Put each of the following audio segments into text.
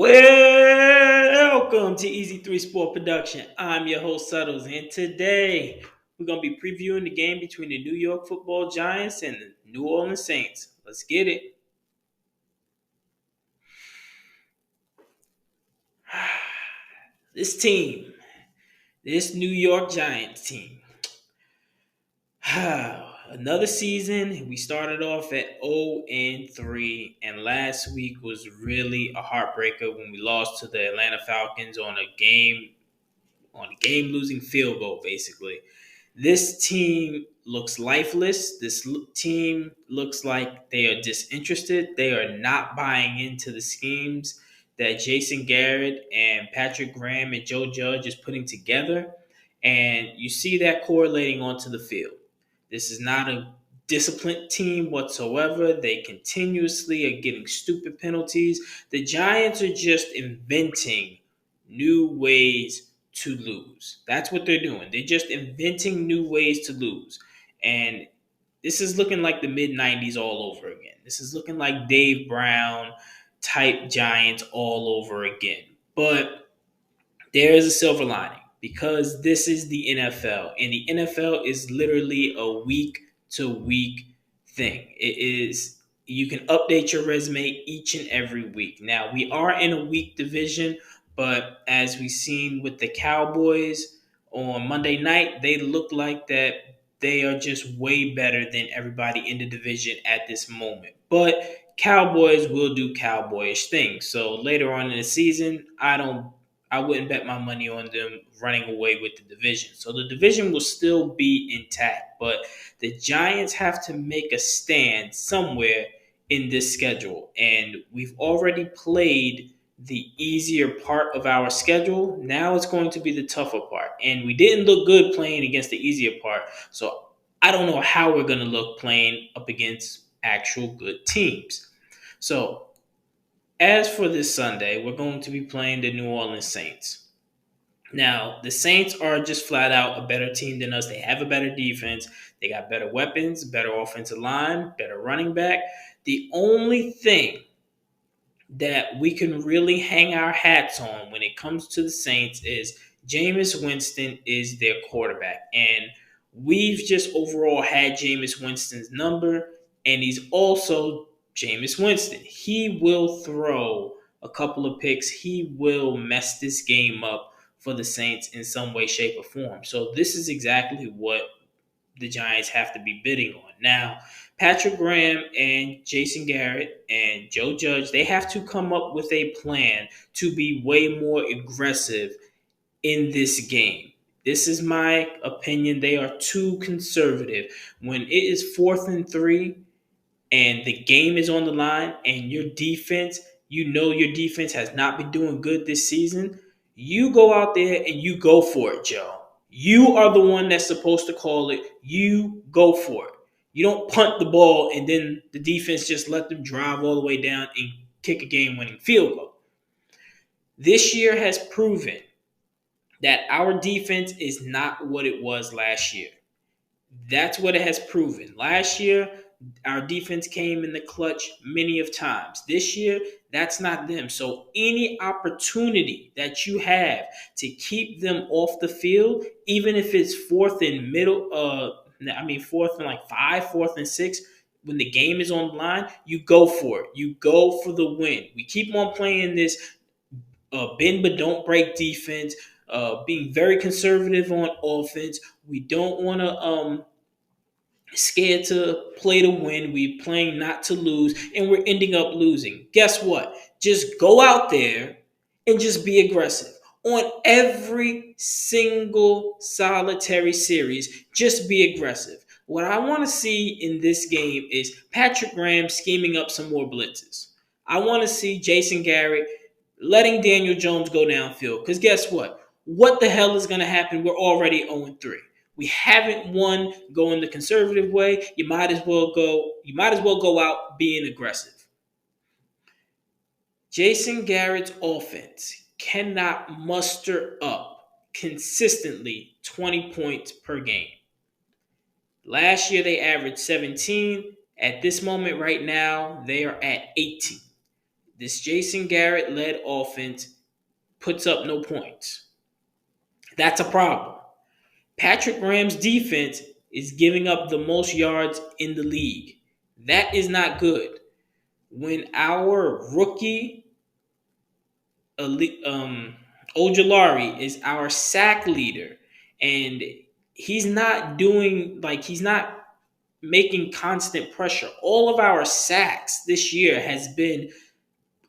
Welcome to Easy 3 Sport Production. I'm your host, Suttles, and today we're going to be previewing the game between the New York Football Giants and the New Orleans Saints. Let's get it. This team, this New York Giants team, another season. We started off at 0-3, and last week was really a heartbreaker when we lost to the Atlanta Falcons on a game-losing field goal, basically. This team looks lifeless. This team looks like they are disinterested. They are not buying into the schemes that Jason Garrett and Patrick Graham and Joe Judge is putting together. And you see that correlating onto the field. This is not a disciplined team whatsoever. They continuously are getting stupid penalties. The Giants are just inventing new ways to lose. That's what they're doing. They're just inventing new ways to lose. And this is looking like the mid-90s all over again. This is looking like Dave Brown type Giants all over again. But there is a silver lining because this is the NFL. And the NFL is literally a week-to-week thing. It is, you can update your resume each and every week. Now, we are in a weak division, but as we've seen with the Cowboys on Monday night, they look like that they are just way better than everybody in the division at this moment. But Cowboys will do cowboyish things. So later on in the season, I wouldn't bet my money on them running away with the division. So the division will still be intact, but the Giants have to make a stand somewhere in this schedule. And we've already played the easier part of our schedule. Now it's going to be the tougher part. And we didn't look good playing against the easier part. So I don't know how we're going to look playing up against actual good teams. So as for this Sunday, we're going to be playing the New Orleans Saints. Now, the Saints are just flat out a better team than us. They have a better defense. They got better weapons, better offensive line, better running back. The only thing that we can really hang our hats on when it comes to the Saints is Jameis Winston is their quarterback. And we've just overall had Jameis Winston's number, and he's also Jameis Winston. He will throw a couple of picks. He will mess this game up for the Saints in some way, shape, or form. So this is exactly what the Giants have to be bidding on. Now, Patrick Graham and Jason Garrett and Joe Judge, they have to come up with a plan to be way more aggressive in this game. This is my opinion. They are too conservative. When it is 4th and 3 and the game is on the line and your defense, you know your defense has not been doing good this season, you go out there and you go for it, Joe. You are the one that's supposed to call it. You go for it. You don't punt the ball and then the defense just let them drive all the way down and kick a game-winning field goal. This year has proven that our defense is not what it was last year. That's what it has proven. Last year, our defense came in the clutch many of times. This year, that's not them. So any opportunity that you have to keep them off the field, even if it's fourth and 5, 4th and 6, when the game is on the line, you go for it. You go for the win. We keep on playing this bend but don't break defense, being very conservative on offense. We don't want to scared to play to win. We're playing not to lose, and we're ending up losing. Guess what? Just go out there and just be aggressive. On every single solitary series, just be aggressive. What I want to see in this game is Patrick Graham scheming up some more blitzes. I want to see Jason Garrett letting Daniel Jones go downfield. Because guess what? What the hell is going to happen? We're already 0-3. We haven't won going the conservative way. You might as well go out being aggressive. Jason Garrett's offense cannot muster up consistently 20 points per game. Last year they averaged 17. At this moment right now, they are at 18. This Jason Garrett-led offense puts up no points. That's a problem. Patrick Graham's defense is giving up the most yards in the league. That is not good. When our rookie Ojulari is our sack leader, and he's not making constant pressure. All of our sacks this year has been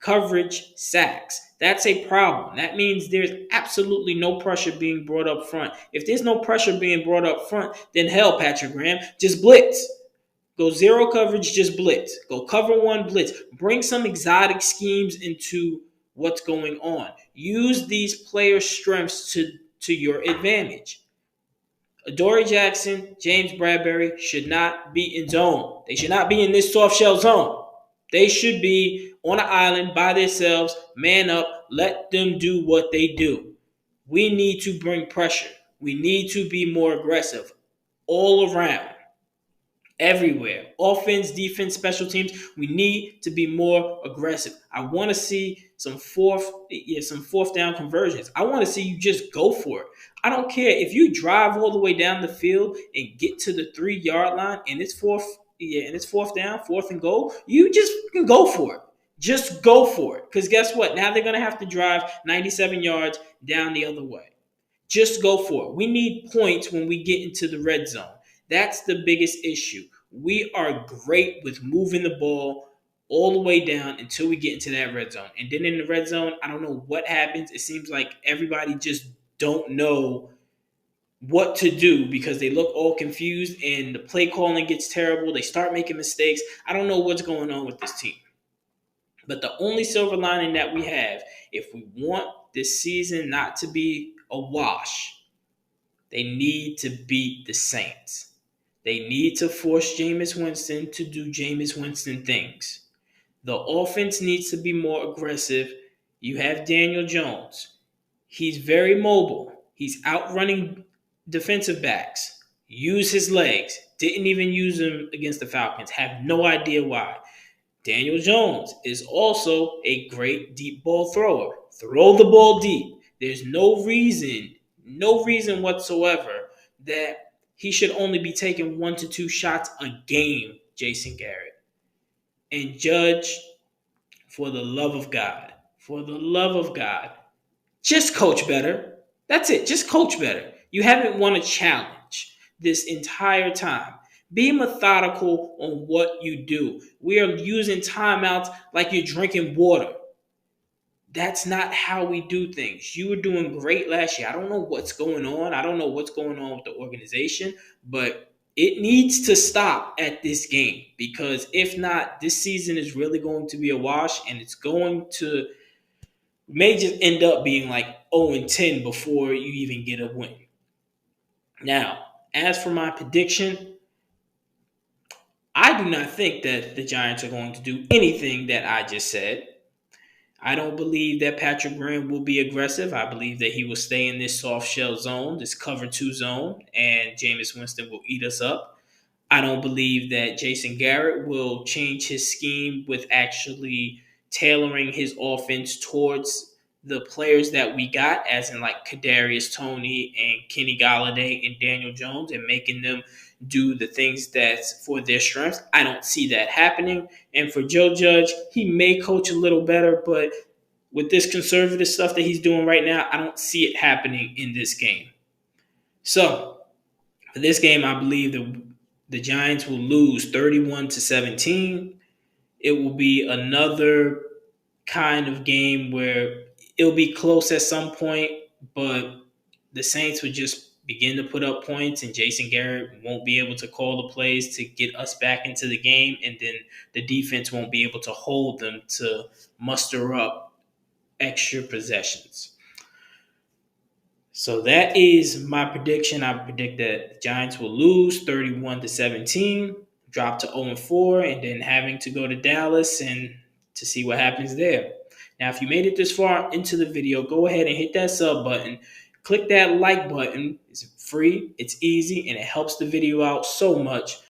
coverage sacks. That's a problem. That means there's absolutely no pressure being brought up front. If there's no pressure being brought up front, then hell, Patrick Graham, just blitz. Go zero coverage, just blitz. Go cover one, blitz. Bring some exotic schemes into what's going on. Use these players' strengths to your advantage. Adoree Jackson, James Bradbury should not be in zone. They should not be in this soft shell zone. They should be on an island by themselves, man up, let them do what they do. We need to bring pressure. We need to be more aggressive all around. Everywhere. Offense, defense, special teams. We need to be more aggressive. I want to see some fourth down conversions. I want to see you just go for it. I don't care if you drive all the way down the field and get to the 3-yard line and it's fourth down, fourth and goal. You just can go for it. Just go for it. Because guess what? Now they're going to have to drive 97 yards down the other way. Just go for it. We need points when we get into the red zone. That's the biggest issue. We are great with moving the ball all the way down until we get into that red zone. And then in the red zone, I don't know what happens. It seems like everybody just don't know what to do because they look all confused and the play calling gets terrible. They start making mistakes. I don't know what's going on with this team. But the only silver lining that we have, if we want this season not to be a wash, they need to beat the Saints. They need to force Jameis Winston to do Jameis Winston things. The offense needs to be more aggressive. You have Daniel Jones. He's very mobile. He's outrunning defensive backs. Use his legs. Didn't even use them against the Falcons. Have no idea why. Daniel Jones is also a great deep ball thrower. Throw the ball deep. There's no reason whatsoever that he should only be taking 1 to 2 shots a game, Jason Garrett. And Judge, for the love of God, just coach better. That's it. Just coach better. You haven't won a challenge this entire time. Be methodical on what you do. We are using timeouts like you're drinking water. That's not how we do things. You were doing great last year. I don't know what's going on. I don't know what's going on with the organization, but it needs to stop at this game because if not, this season is really going to be a wash and it's going to may just end up being like 0-10 before you even get a win. Now, as for my prediction, I do not think that the Giants are going to do anything that I just said. I don't believe that Patrick Graham will be aggressive. I believe that he will stay in this soft shell zone, this cover 2 zone, and Jameis Winston will eat us up. I don't believe that Jason Garrett will change his scheme with actually tailoring his offense towards the players that we got, as in like Kadarius Toney and Kenny Golladay and Daniel Jones, and making them do the things that's for their strengths. I don't see that happening. And for Joe Judge, he may coach a little better, but with this conservative stuff that he's doing right now, I don't see it happening in this game. So for this game, I believe the Giants will lose 31-17. It will be another kind of game where it'll be close at some point, but the Saints would just begin to put up points, and Jason Garrett won't be able to call the plays to get us back into the game, and then the defense won't be able to hold them to muster up extra possessions. So that is my prediction. I predict that the Giants will lose 31-17, drop to 0-4, and then having to go to Dallas and to see what happens there. Now, if you made it this far into the video, go ahead and hit that sub button. Click that like button. It's free, it's easy, and it helps the video out so much.